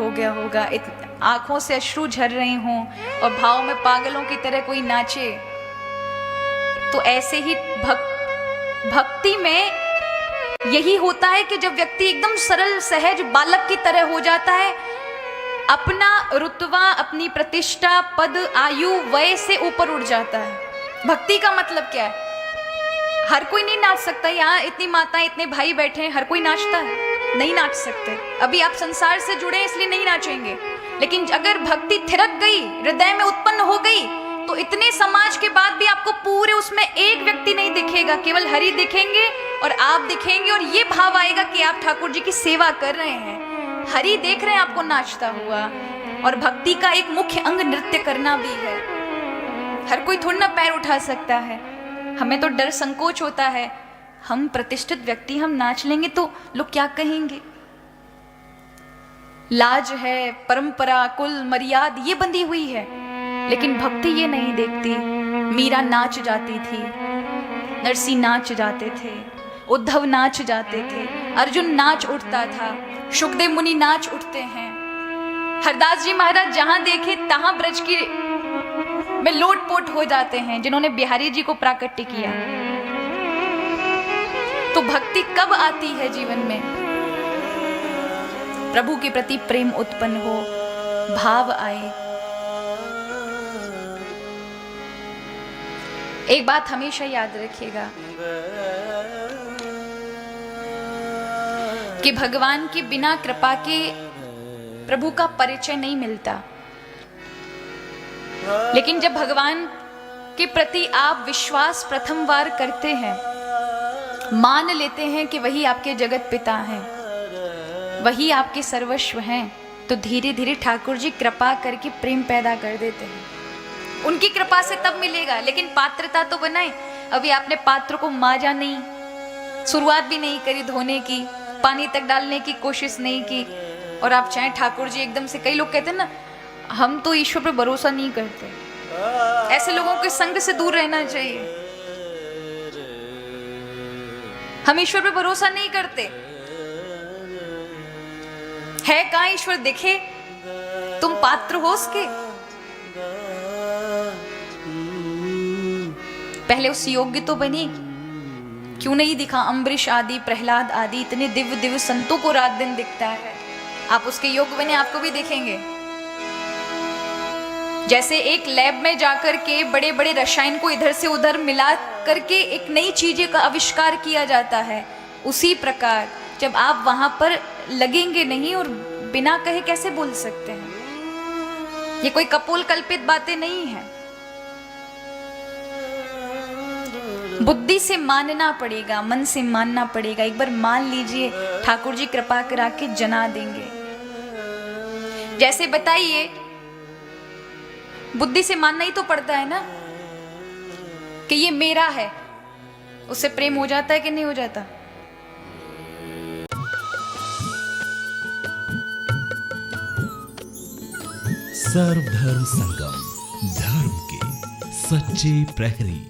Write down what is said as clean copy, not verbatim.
हो गया होगा, आंखों से अश्रु झर रहे हों और भाव में पागलों की तरह कोई नाचे। तो ऐसे ही भक्ति में यही होता है कि जब व्यक्ति एकदम सरल सहज बालक की तरह हो जाता है, अपना रुतबा, अपनी प्रतिष्ठा, पद, आयु, वय से ऊपर उठ जाता है। भक्ति का मतलब क्या है? हर कोई नहीं नाच सकता। यहाँ इतनी माताएं, इतने भाई बैठे हैं, हर कोई नाचता है? नहीं नाच सकते। अभी आप संसार से जुड़े हैं इसलिए नहीं नाचेंगे, लेकिन अगर भक्ति थिरक गई, हृदय में उत्पन्न हो गई, तो इतने समाज के बाद भी आपको पूरे उसमें एक व्यक्ति नहीं दिखेगा, केवल हरि दिखेंगे और आप दिखेंगे, और ये भाव आएगा कि आप ठाकुर जी की सेवा कर रहे हैं, हरि देख रहे हैं आपको नाचता हुआ। और भक्ति का एक मुख्य अंग नृत्य करना भी है। हर कोई थोड़ा ना पैर उठा सकता है, हमें तो डर संकोच होता है। हम प्रतिष्ठित व्यक्ति, हम नाच लेंगे तो लोग क्या कहेंगे? लाज है, परंपरा, कुल मर्यादा ये बंधी हुई है, लेकिन भक्ति ये नहीं देखती। मीरा नाच जाती थी, नरसिंह नाच जाते थे, उद्धव नाच जाते थे, अर्जुन नाच उठता था, शुकदेव मुनि नाच उठते हैं, हरदास जी महाराज जहां देखे तहां ब्रज की में लोटपोट हो जाते हैं, जिन्होंने बिहारी जी को प्राकट्य किया। तो भक्ति कब आती है जीवन में? प्रभु के प्रति प्रेम उत्पन्न हो, भाव आए। एक बात हमेशा याद रखिएगा कि भगवान के बिना कृपा के प्रभु का परिचय नहीं मिलता। लेकिन जब भगवान के प्रति आप विश्वास प्रथम बार करते हैं, मान लेते हैं कि वही आपके जगत पिता हैं, वही आपके सर्वस्व हैं, तो धीरे धीरे ठाकुर जी कृपा करके प्रेम पैदा कर देते हैं। उनकी कृपा से तब मिलेगा, लेकिन पात्रता तो बनाए। अभी आपने पात्र को मांजा नहीं, शुरुआत भी नहीं करी धोने की, पानी तक डालने की कोशिश नहीं की, और आप चाहे ठाकुर जी एकदम से, कई लोग कहते हैं ना, हम तो ईश्वर पर भरोसा नहीं करते। ऐसे लोगों के संग से दूर रहना चाहिए। हम ईश्वर पे भरोसा नहीं करते। है कहाँ ईश्वर दिखे, तुम पात्र हो उसके, पहले उस योग्य तो बनी। क्यों नहीं दिखा? अम्बरीश आदि, प्रहलाद आदि इतने दिव्य दिव्य संतों को रात दिन दिखता है। आप उसके योग्य बने, आपको भी दिखेंगे। जैसे एक लैब में जाकर के बड़े बड़े रसायन को इधर से उधर मिला करके एक नई चीजें का आविष्कार किया जाता है, उसी प्रकार जब आप वहां पर लगेंगे नहीं और बिना कहे कैसे बोल सकते हैं? ये कोई कपोल कल्पित बातें नहीं है। बुद्धि से मानना पड़ेगा, मन से मानना पड़ेगा। एक बार मान लीजिए, ठाकुर जी कृपा करा के जना देंगे। जैसे बताइए, बुद्धि से मानना ही तो पड़ता है ना कि ये मेरा है, उससे प्रेम हो जाता है कि नहीं हो जाता? सर्वधर्म संगम, धर्म के सच्चे प्रहरी।